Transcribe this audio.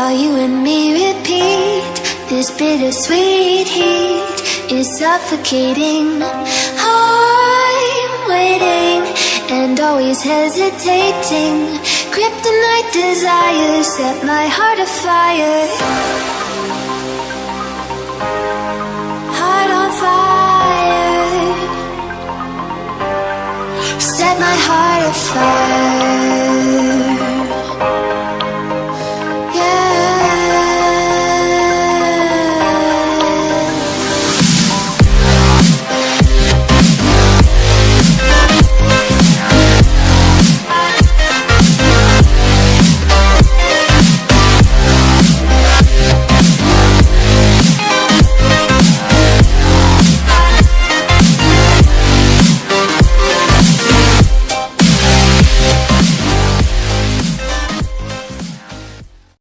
while you and me repeat. This bittersweet heat is suffocating. I'm waiting and always hesitating. Kryptonite desires set my heart afire. Heart on fire. Set my heart afire.